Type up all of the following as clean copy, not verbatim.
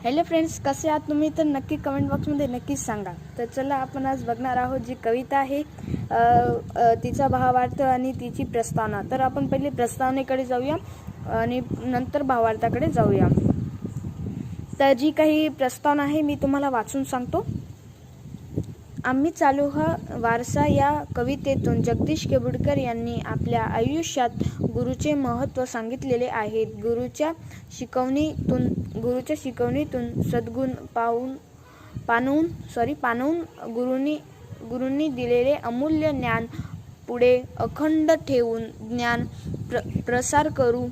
Hello friends, कसे आहात तुम्ही? तर नक्की कमेंट बॉक्समध्ये नक्कीच सांगा. तर चला, आपण आज बघणार आहोत जी कविता आहे तिचा भावार्थ आणि तिची प्रस्तावना. तर आपण पहिले प्रस्तावनेकडे जाऊया आणि नंतर भावार्थाकडे जाऊया. तर जी काही प्रस्तावना आहे मी तुम्हाला वाचून सांगतो. आम्ही चालू हा वारसा या कवितेतून जगदीश केबुडकर यांनी आपल्या आयुष्यात गुरुचे महत्त्व सांगितलेले आहेत. गुरुच्या शिकवणीतून सद्गुण पाणवून गुरूंनी दिलेले अमूल्य ज्ञान पुढे अखंड ठेवून ज्ञान प्रसार करू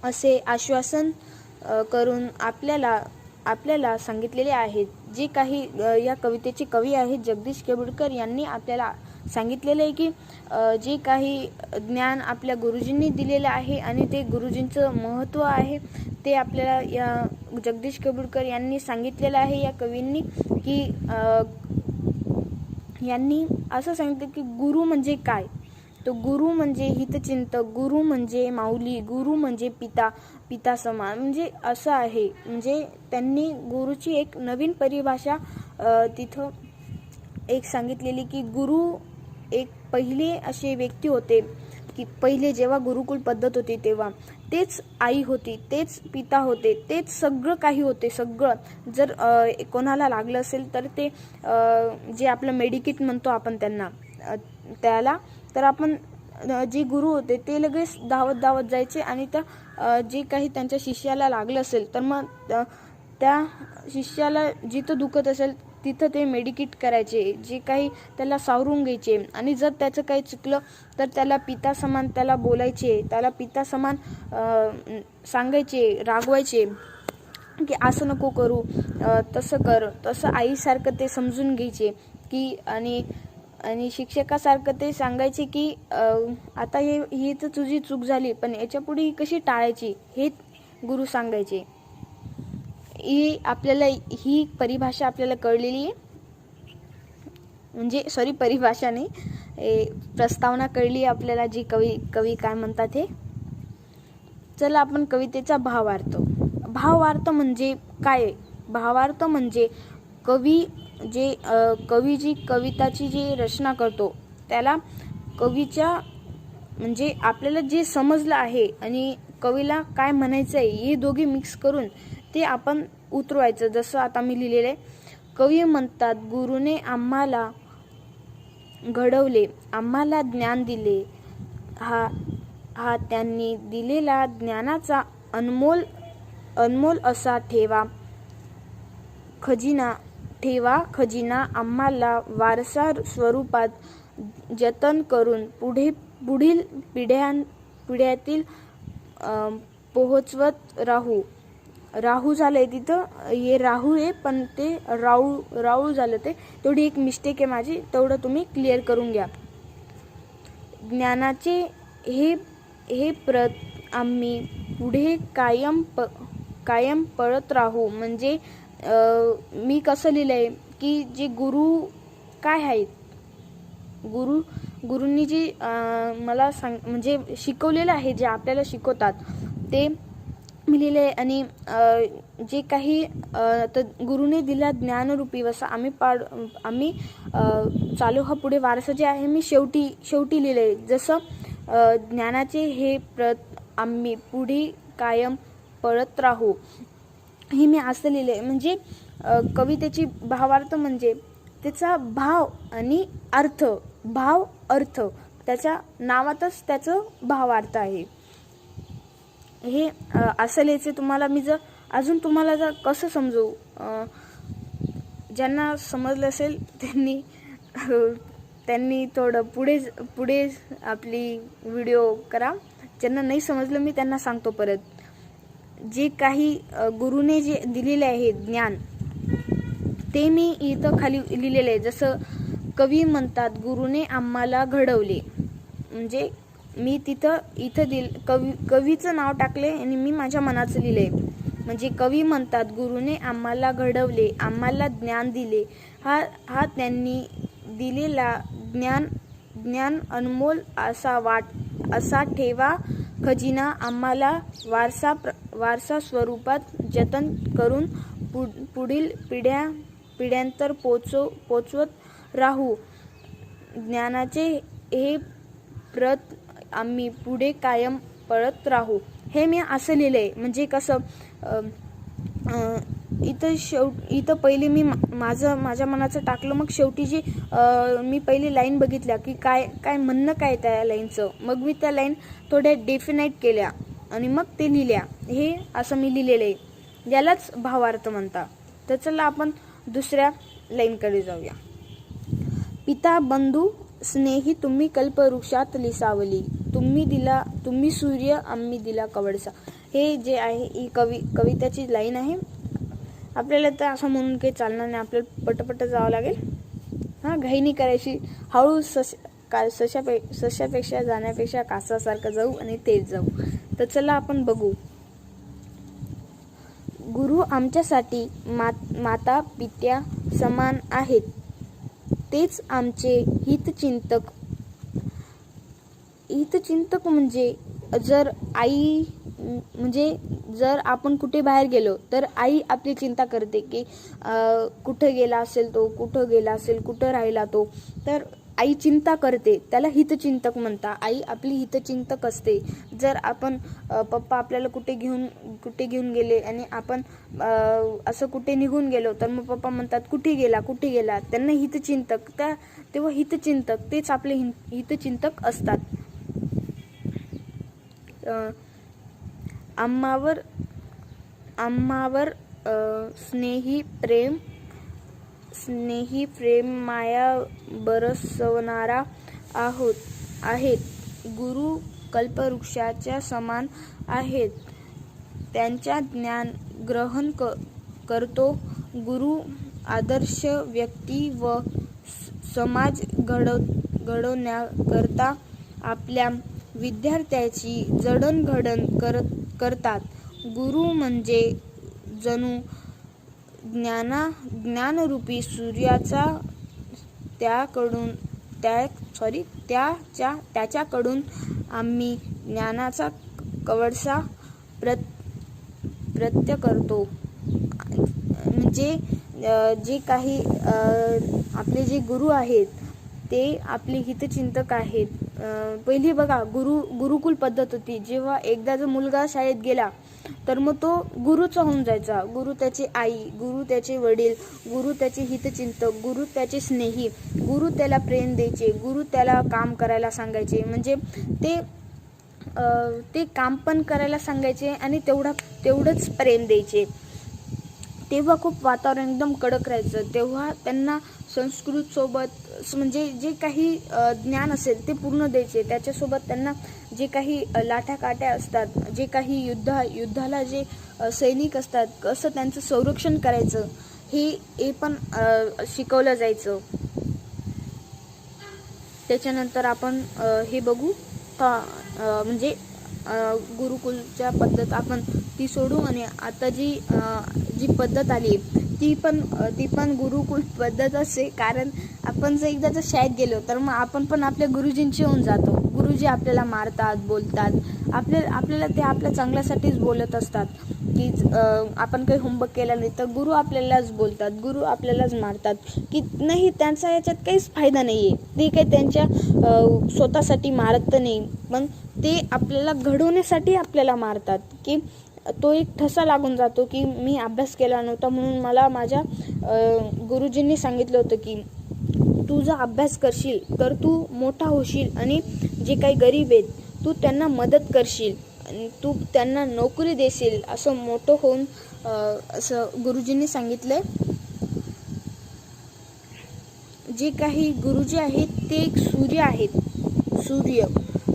असे आश्वासन करून आपल्याला सांगितलेले आहेत. जे काही या कवितेचे कवी आहेत जगदीश केबुडकर यांनी आपल्याला सांगितलेले आहे की जे काही ज्ञान आपल्या गुरुजींनी दिलेलं आहे आणि ते गुरुजींचं महत्त्व आहे ते आपल्याला या जगदीश केबुडकर यांनी सांगितलेलं आहे. या कवींनी की यांनी असं सांगितलं की गुरु म्हणजे काय. तो गुरु म्हणजे हितचिंतक, गुरु म्हणजे माऊली, गुरु म्हणजे पिता समान, म्हणजे असं आहे. म्हणजे त्यांनी गुरुची एक नवीन परिभाषा तिथं एक सांगितलेली की गुरु एक पहिले असे व्यक्ती होते की पहिले जेव्हा गुरुकुल पद्धत होती तेव्हा तेच आई होती, तेच पिता होते, तेच सगळं काही होते. सगळं जर कोणाला लागलं असेल तर ते जे आपलं मेडिकिट म्हणतो आपण त्याला तर आपण जे गुरु होते ते लगेच धावत जायचे आणि त्या जे काही त्यांच्या शिष्याला लागलं असेल तर मग त्या शिष्याला जिथं दुखत असेल तिथं ते मेडिकेट करायचे, जे काही त्याला सावरून घ्यायचे आणि जर त्याचं काही चुकलं तर त्याला पिता समान त्याला बोलायचे, त्याला पिता समान सांगायचे, रागवायचे की असं नको करू, तसं कर, तसं आईसारखं ते समजून घ्यायचे की आणि शिक्षकासारखं ते सांगायचे की आता ही तर तुझी चूक झाली पण याच्या पुढे ही कशी टाळायची हे गुरु सांगायचे. ही परिभाषा आपल्याला कळलेली आहे. म्हणजे परिभाषा नाही, प्रस्तावना कळली आपल्याला जी कवी काय म्हणतात हे. चला आपण कवितेचा भावार्थ म्हणजे काय. भावार्थ म्हणजे कवी जी कविताची जी रचना करतो त्याला कवीच्या म्हणजे आपल्याला जे समजलं आहे आणि कवीला काय म्हणायचं आहे हे दोघे मिक्स करून ते आपण उतरवायचं. जसं आता मी लिहिलेलं आहे, कवी म्हणतात गुरुने आम्हाला घडवले, आम्हाला ज्ञान दिले, हा त्यांनी दिलेला ज्ञानाचा अनमोल असा ठेवा खजिना आम्हाला वारसा स्वरूपात जतन करून पुढील पिढ्यातील पोहोचवत राहू झालंय. तिथं हे राहू आहे पण ते राऊळ झालं, ते तेवढी एक मिस्टेक आहे माझी, तेवढं तुम्ही क्लिअर करून घ्या. ज्ञानाचे हे प्रत आम्ही पुढे कायम पळत राहू. म्हणजे मी कसं लिहिलंय की जे गुरु काय आहेत, गुरूंनी जे मला म्हणजे शिकवलेलं आहे, जे आपल्याला शिकवतात ते मी लिहिले. आणि जे काही गुरुने दिला ज्ञानरूपी वसा आम्ही चालू हा पुढे वारसा जे आहे मी शेवटी लिहिले. जसं ज्ञानाचे हे प्रत आम्ही पुढे कायम पळत राहू हे मी असं लिहिले. म्हणजे कवितेची भावार्थ म्हणजे त्याचा भाव आणि अर्थ, त्याच्या नावातच त्याचं भावार्थ आहे. हे असं लिहायचं तुम्हाला. मी जर अजून तुम्हाला जर कसं समजू, ज्यांना समजलं असेल त्यांनी थोडं पुढे आपली व्हिडिओ करा. ज्यांना नाही समजलं मी त्यांना सांगतो परत. जे काही गुरुने जे दिलेले आहे ज्ञान ते मी इथं खाली लिहिलेलं आहे. जसं कवी म्हणतात गुरुने आम्हाला घडवले, म्हणजे मी कवीचं नाव टाकले आणि मी माझ्या मनाचं लिहिलंय. म्हणजे कवी म्हणतात गुरुने आम्हाला घडवले, आम्हाला ज्ञान दिले, हा त्यांनी दिलेला ज्ञान अनमोल असा ठेवा खजिना आम्हाला वारसा स्वरूपात जतन करून पुढील पिढ्यांतर पोचवत राहू. ज्ञानाचे हे प्रत आम्ही पुढे कायम पळत राहू. हे मी असं लिहिलंय. म्हणजे कसं इथं पहिले मी माझ्या मनाचं टाकलं. मग शेवटी जी मी पहिली लाईन बघितल्या की काय म्हणणं काय त्या लाईनचं. मग मी त्या लाईन थोड्या डेफिनाईट केल्या आणि मग ते लिहिल्या. हे असं मी लिहिलेलं आहे. यालाच भावार्थ म्हणतात. तर चला आपण दुसऱ्या लाईनकडे जाऊया. पिता बंधू स्नेही तुम्ही कल्पवृक्षातली सावली, तुम्ही सूर्य आम्ही दिला कवडसा. हे जे आहे ही कविताची लाईन आहे. आपल्याला तर असं म्हणून काही चालणार नाही. आपल्याला पटपट जावं लागेल. घाई नाही करायची. हळू सशापेक्षा जाण्यापेक्षा कासासारखं जाऊ आणि तेच जाऊ. तर चला आपण बघू. गुरु आमच्यासाठी माता पित्या समान आहेत. तेच आमचे हितचिंतक म्हणजे जर आपण कुठे बाहेर गेलो तर आई आपली चिंता करते की कुठं गेला असेल तो, कुठं राहिला तो. तर आई चिंता करते, त्याला हितचिंतक म्हणतात. आई आपली हितचिंतक असते. जर आपण पप्पा आपल्याला कुठे घेऊन गेले आणि आपण असं कुठे निघून गेलो तर मग पप्पा म्हणतात कुठे गेला. त्यांना हितचिंतक तेव्हा हितचिंतक तेच आपले हितचिंतक असतात. आम्हावर स्नेही प्रेम माया बरसवणारा आहेत. गुरु कल्पवृक्षाच्या समान आहेत. त्यांच्या ज्ञान ग्रहण करतो. गुरु आदर्श व्यक्ती व समाज घडवण्याकरता आपल्या विद्यार्थ्याची जडणघडण करतात. गुरु म्हणजे जणू ज्ञानरूपी सूर्याचा त्याच्याकडून आम्ही ज्ञानाचा कवडसा प्रत्य करतो. म्हणजे जे काही आपले जे गुरु आहेत ते आपले हितचिंतक आहेत. पहिली बघा गुरुकुल पद्धत होती. जेव्हा एकदा जर मुलगा शाळेत गेला तर मग तो गुरुचा होऊन जायचा. गुरु त्याची आई, गुरु त्याचे वडील, गुरु त्याचे हितचिंतक, गुरु त्याचे स्नेही. गुरु त्याला प्रेम द्यायचे, गुरु त्याला काम करायला सांगायचे. म्हणजे ते काम पण करायला सांगायचे आणि तेवढंच प्रेम द्यायचे. तेव्हा खूप वातावरण एकदम कडक राहायचं. तेव्हा त्यांना संस्कृत सोबत म्हणजे जे काही ज्ञान असेल ते पूर्ण द्यायचे. त्याच्यासोबत त्यांना जे काही लाठ्याकाठ्या असतात, जे काही युद्धाला जे सैनिक असतात, कसं त्यांचं संरक्षण करायचं हे पण शिकवलं जायचं. त्याच्यानंतर आपण हे बघू म्हणजे गुरुकुलच्या पद्धत आपण ती सोडू आणि आता जी पद्धत आली ती पण गुरुकुल पद्धत असते. कारण आपण जर एकदा जर शाळेत गेलो तर मग आपण पण आपल्या गुरुजींचे होऊन जातो. गुरुजी आपल्याला मारतात, बोलतात. आपल्याला ते आपल्या चांगल्यासाठीच बोलत असतात की आपण काही होमवर्क केला नाही तर गुरु आपल्यालाच बोलतात, गुरु आपल्यालाच मारतात की नाही. त्यांचा याच्यात काहीच फायदा नाही आहे. ते काही त्यांच्या स्वतःसाठी मारत नाही, पण ते आपल्याला घडवण्यासाठी आपल्याला मारतात. की तो एक ठसा लागून जातो की मी अभ्यास केला नव्हता म्हणून मला माझ्या गुरुजींनी सांगितलं होतं की तू जर अभ्यास करशील तर तू मोठा होशील आणि जे काही गरीब आहेत तू त्यांना मदत करशील आणि तू त्यांना नोकरी देशील, असं मोठं होऊन असं गुरुजींनी सांगितलंय. जे काही गुरुजी आहेत ते एक सूर्य आहेत.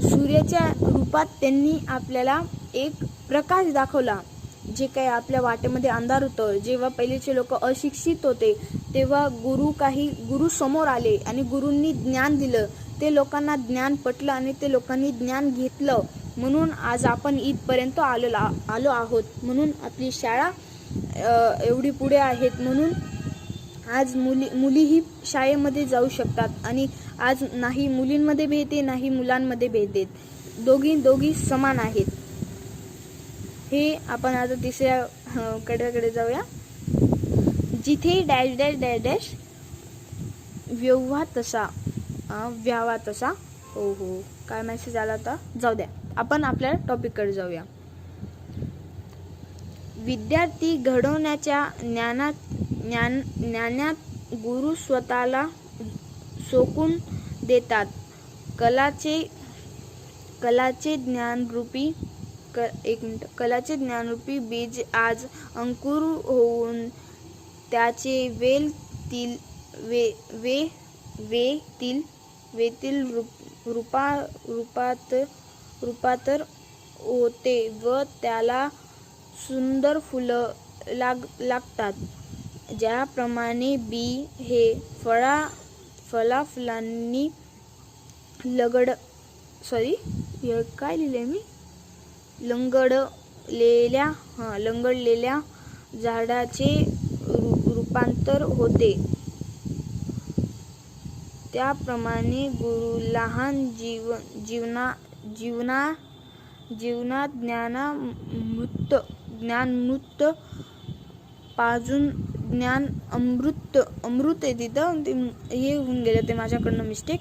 सूर्याच्या रूपात त्यांनी आपल्याला एक प्रकाश दाखवला. जे काही आपल्या वाटेमध्ये अंधार होतं, जेव्हा पहिलेचे लोक अशिक्षित होते तेव्हा गुरु समोर आले आणि गुरूंनी ज्ञान दिलं. ते लोकांना ज्ञान पटलं आणि ते लोकांनी ज्ञान घेतलं. म्हणून आज आपण इथपर्यंत आलो आहोत. म्हणून आपली शाळा एवढी पुढे आहेत. म्हणून आज मुलीही शाळेमध्ये जाऊ शकतात आणि आज नाही मुलींमध्ये भेद आहे, नाही मुलांमध्ये भेद आहेत. दोघी समान आहेत. हे आपण आता तिसऱ्या कडे जाऊया. जिथे डॅश डॅश डॅश डॅश व्हावा तसा. हो काय मेसेज आला होता, जाऊ द्या, आपण आपल्या टॉपिककडे जाऊया. विद्यार्थी घडवण्याच्या ज्ञानात गुरु स्वतःला सोकून देतात. कलाचे ज्ञानरूपी बीज आज अंकुर होऊन त्याचे वेतील रूपांतर होते व त्याला सुंदर फुलं लागतात. ज्याप्रमाणे बी हे फुलांनी लंगडलेल्या झाडाचे रूपांतर होते, त्याप्रमाणे गुरु लहान जीवनात ज्ञानामृत पाजून ज्ञान अमृत आहे तिथं, हे होऊन गेलं, ते माझ्याकडनं मिस्टेक.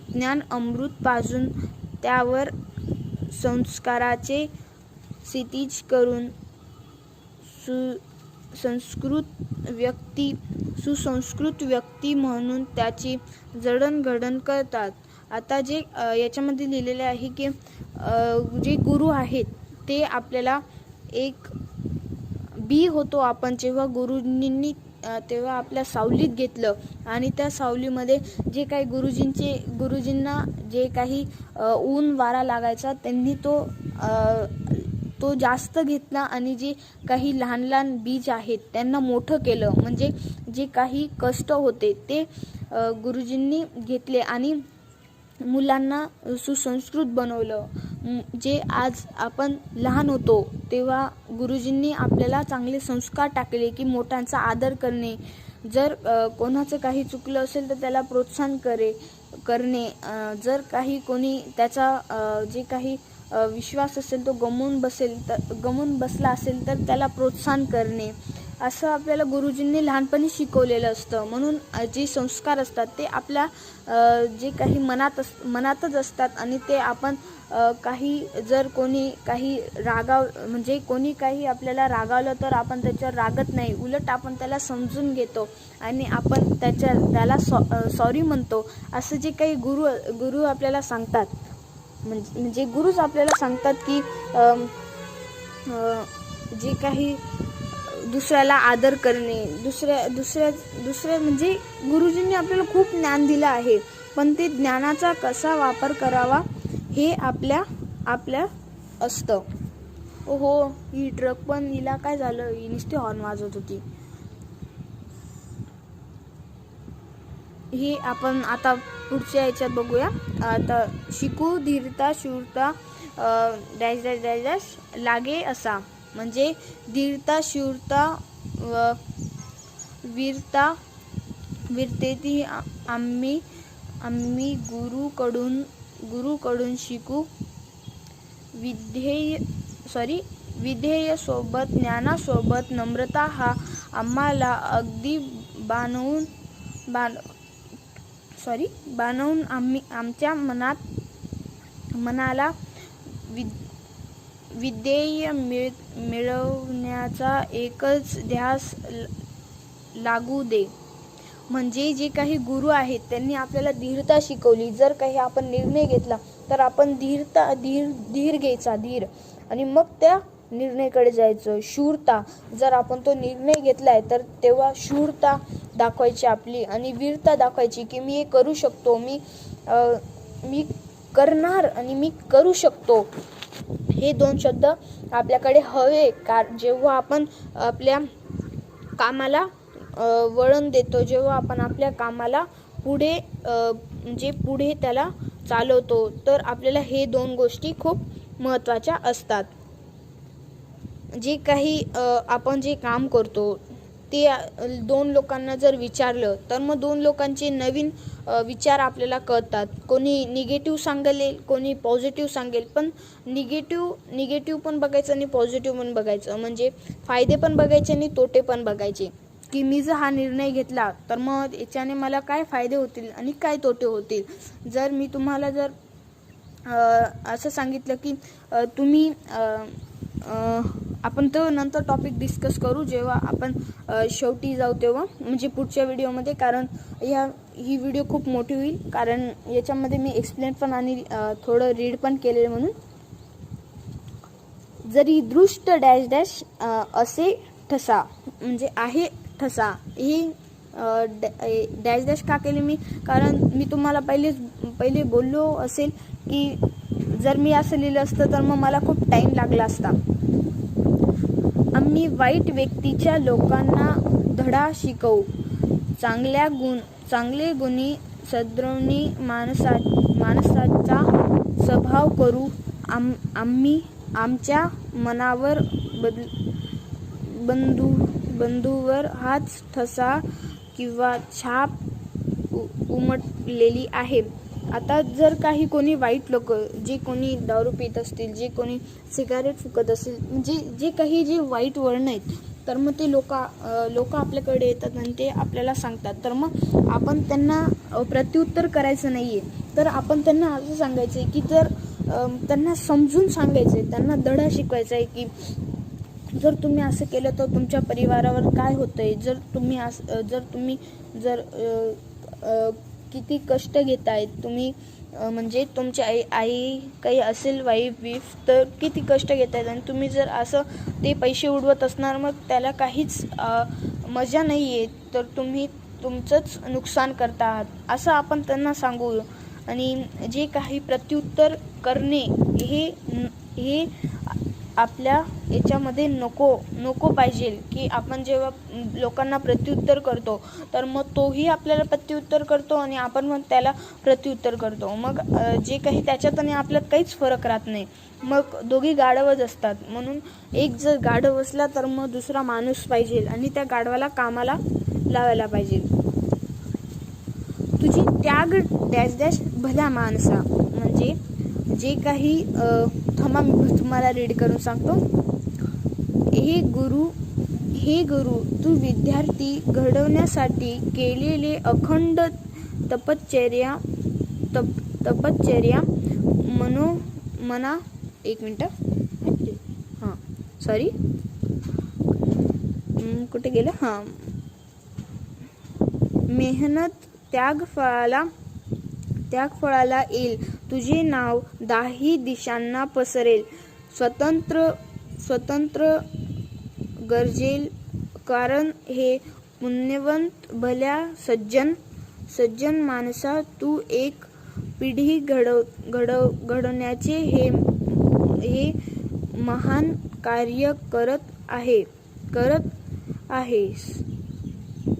ज्ञान अमृत पाजून त्यावर संस्काराचे क्षितिज करून सुसंस्कृत व्यक्ती म्हणून त्याची जडणघडण करतात. आता जे याच्यामध्ये लिहिलेले आहे की जे गुरु आहेत ते आपल्याला एक बी होतो आपण जेव्हा गुरुजींनी तेव्हा आपल्या सावलीत घेतलं आणि त्या सावलीमध्ये जे काही गुरुजींना जे काही ऊन वारा लागायचा त्यांनी तो जास्त घेतला आणि जे काही लहान लहान बीज आहेत त्यांना मोठं केलं. म्हणजे जे काही कष्ट होते ते गुरुजींनी घेतले आणि मुलांना सुसंस्कृत बनवलं. जे आज आपण लहान होतो तेव्हा गुरुजींनी आपल्याला चांगले संस्कार टाकले की मोठ्यांचा आदर करणे, जर कोणाचं काही चुकलं असेल तर त्याला प्रोत्साहन करणे, जर काही कोणी त्याचा जे काही विश्वास असेल तो गमून बसला असेल तर त्याला प्रोत्साहन करणे, असं आपल्याला गुरुजींनी लहानपणी शिकवलेलं असतं. म्हणून जे संस्कार असतात ते आपल्या जे काही मनातच असतात आणि ते आपण काही जर कोणी काही म्हणजे कोणी काही आपल्याला रागावलं तर आपण त्याच्यावर रागत नाही, उलट आपण त्याला समजून घेतो आणि आपण त्याला सॉरी म्हणतो. असं जे काही गुरु आपल्याला सांगतात, म्हणजे गुरुच आपल्याला सांगतात की जे काही दुसऱ्याला आदर करणे, दुसऱ्या म्हणजे गुरुजींनी आपल्याला खूप ज्ञान दिलं आहे, पण ते ज्ञानाचा कसा वापर करावा हे आपल्या असतं. हो, ही ट्रक पण हिला काय झालं, ही नुसती हॉर्न वाजवत होती. हे आपण आता पुढच्या याच्यात बघूया. आता शिकू धीरता शूरता डॅश डॅश डॅश डॅश लागे असा, म्हणजे धीरता शूरता व वीरतेती आम्ही गुरुकडून शिकू. विधेय सोबत ज्ञानासोबत नम्रता हा आम्हाला अगदी बाणवून आमच्या मनाला विधेय मिळवण्याचा एकच ध्यास लागू दे. म्हणजे जे काही गुरु आहेत त्यांनी आपल्याला धीरता शिकवली. जर काही आपण निर्णय घेतला तर आपण धीर घ्यायचा, आणि मग त्या निर्णयाकडे जायचं. शूरता, जर आपण तो निर्णय घेतलाय तर तेव्हा शूरता दाखवायची आपली आणि वीरता दाखवायची की मी हे करू शकतो, मी करणार आणि मी करू शकतो. हे दोन शब्द आपल्याकडे हवे. जेव्हा आपण आपल्या कामाला वळण देतो, जेव्हा आपण आपल्या कामाला पुढे त्याला चालवतो, तर आपल्याला हे दोन गोष्टी खूप महत्त्वाच्या असतात. जे काही आपण जे काम करतो ते दोन लोकांना जर विचारलं तर मग दोन लोकांचे नवीन विचार आपल्याला कळतात. कोणी निगेटिव्ह सांगेल, कोणी पॉझिटिव्ह सांगेल, पण निगेटिव्ह पण बघायचं आणि पॉझिटिव्ह पण बघायचं. म्हणजे फायदे पण बघायचे आणि तोटे पण बघायचे, की मी जर हा निर्णय घेतला तर मग याच्याने मला काय फायदे होतील आणि काय तोटे होतील. जर मी तुम्हाला जर असं सांगितलं की तुम्ही आपण तो नंतर टॉपिक डिस्कस करू जेव्हा आपण शेवटी जाऊ तेव्हा, म्हणजे पुढच्या व्हिडिओमध्ये. कारण ही व्हिडिओ खूप मोठी होईल, कारण याच्यामध्ये मी एक्सप्लेन पण आणि थोडं रीड पण केलेलं. म्हणून जरी दृष्ट डॅश डॅश असे ठसा, म्हणजे आहे ठसा, ही डॅश डॅश का केली मी, कारण मी तुम्हाला पहिले बोललो असेल की जर मी असं लिहिलं असतं तर मग मला खूप टाईम लागला असता. आम्ही वाईट व्यक्तीच्या लोकांना धडा शिकवू, चांगले गुणी सद्गुणी माणसाचा स्वभाव करू. आम्ही आमच्या मनावर बंधूवर हाच ठसा किंवा छाप उमटलेली आहे. आता जर काही वाईट लोक, जे कोणी दारू पित असतील, जे कोणी सिगारेट फुकत असतील, म्हणजे जे वाईट वळण आहेत, तर मग ते लोक आपल्याकडे येतात आणि ते आपल्याला सांगतात. तर मग आपण त्यांना प्रत्युत्तर करायचं नाही आहे, तर आपण त्यांना असं सांगायचं आहे की जर त्यांना समजून सांगायचं आहे, त्यांना धडा शिकवायचा आहे की जर तुम्ही असं केलं तर तुमच्या परिवारावर काय होतं आहे. जर तुम्ही किती कष्ट घेतायत तुम्ही, म्हणजे तुमची आई काही असेल वाईफ तर किती कष्ट घेतायत, आणि तुम्ही जर असं ते पैसे उडवत असणार मग त्याला काहीच मजा नाही आहे, तर तुम्ही तुमचंच नुकसान करता आहात, असं आपण त्यांना सांगू. आणि जे काही प्रत्युत्तर करणे हे आपल्या याच्यामध्ये नको पाहिजे, की आपण जेव्हा लोकांना प्रत्युत्तर करतो तर मग तोही आपल्याला प्रत्युत्तर करतो आणि आपण मग त्याला प्रत्युत्तर करतो. मग जे काही त्याच्यात आणि आपल्यात काहीच फरक राहत नाही, मग दोघी गाढवच असतात. म्हणून एक जर गाढव असला तर मग दुसरा माणूस पाहिजे आणि त्या गाढवाला कामाला लावायला पाहिजे. तुझी त्याग डॅश डॅश भल्या माणसा, म्हणजे जे काही थांबा मी तुम्हाला रीड करून सांगतो. हे गुरु तू विद्यार्थी घडवण्यासाठी केलेले अखंड तपश्चर्या मना एक मिनटं सॉरी कुठे गेलं मेहनत त्याग फळाला येईल. तुझे नाव 10 दिशांना पसरेल. स्वतंत्र गरजेल, कारण हे पुण्यवंत भल्या सज्जन माणसा तू एक पिढी घडवण्याचे हे महान कार्य करत आहेस.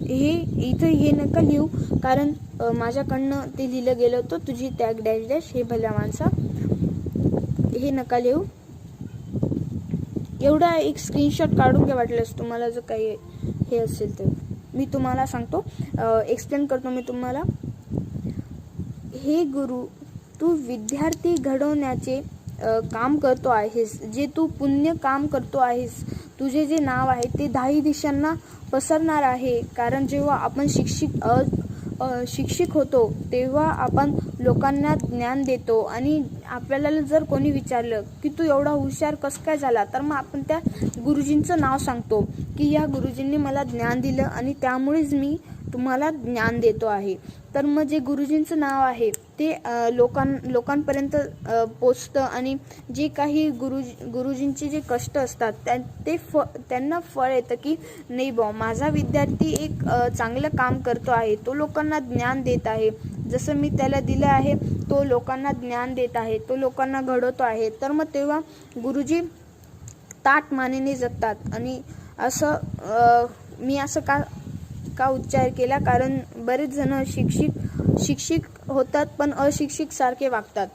हे इथं हे नका लिहू, कारण माझ्याकडनं ते लिहिलं गेलं होतं. तुझी त्याग डॅश डॅश हे भल्या माणसा, हे नका लिहू. एवढा एक स्क्रीनशॉट काढून घ्या वाटल्यास तुम्हाला जर काही हे असेल तर. मी तुम्हाला सांगतो, एक्सप्लेन करतो मी तुम्हाला. हे गुरु तू विद्यार्थी घडवण्याचे काम करतो आहेस, जे तू पुण्य काम करतो आहेस. तुझे जे नाव आहे ते 10 दिशांना पसरणार आहे, कारण जेव्हा आपण शिक्षित होतो तेव्हा आपण लोकांना ज्ञान देतो. आणि आपल्याला जर कोणी विचारलं की तू एवढा हुशार कसं काय झाला, तर मग आपण त्या गुरुजींचं नाव सांगतो की या गुरुजींनी मला ज्ञान दिलं आणि त्यामुळेच मी तुम्हाला ज्ञान देतो आहे. तर मग जे गुरुजींचं नाव आहे ते लोकांपर्यंत पोचतं, आणि जे काही गुरुजींचे जे कष्ट असतात त्यांना फळ येतं की नाही बा, माझा विद्यार्थी एक चांगलं काम करतो आहे, तो लोकांना ज्ञान देत आहे. जसं मी त्याला दिलं आहे तो लोकांना ज्ञान देत आहे, तो लोकांना घडवतो आहे. तर मग तेव्हा गुरुजी ताठ मानेने जगतात. आणि असं मी असं का उच्चार केला, कारण बरेच जण शिक्षित होतात पण अशिक्षित सारखे वागतात.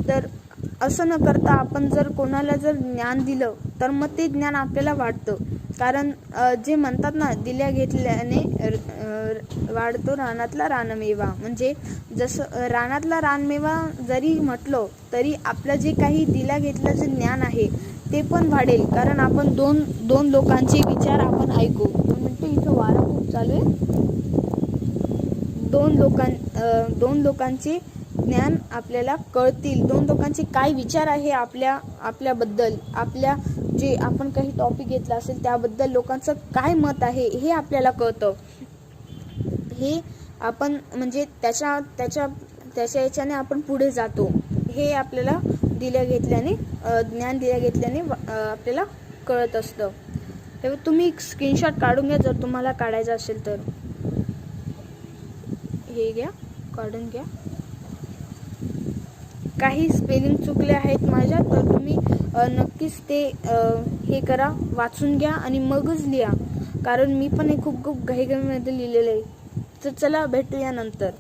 तर असं न करता आपण जर कोणाला जर ज्ञान दिलं तर मग ते ज्ञान आपल्याला वाटतं. कारण जे म्हणतात ना, दिल्या घेतल्याने वाढतो रानातला रानमेवा. म्हणजे जसं रानातला रानमेवा जरी म्हटलं तरी आपलं जे काही दिल्या घेतल्याचं ज्ञान आहे ते पण वाढेल. कारण आपण दोन लोकांचे विचार आपण ऐकू. म्हणतो इथं वारा खूप चालू आहे. दोन लोकांचे ज्ञान आपल्याला कळतील. दोन लोकांचे काय विचार आहे आपल्याबद्दल, आपल्या जे आपण काही टॉपिक घेतला असेल त्याबद्दल लोकांचं काय मत आहे हे आपल्याला कळतं. हे आपण म्हणजे त्याच्या याच्याने आपण पुढे जातो. हे आपल्याला ज्ञान दिल्या घेतल्याने आपल्याला कळत असतं. तेव्हा तुम्ही स्क्रीनशॉट काढून घ्या जर तुम्हाला काढायचं असेल तर. हे घ्या, काढून घ्या. काही स्पेलिंग चुकले आहेत माझ्या, तर तुम्ही नक्कीच ते हे करा, वाचून घ्या आणि मगच लिहा. कारण मी पण हे खूप घाईघाईमध्ये लिहिलेलं आहे. तर चला भेटूया नंतर.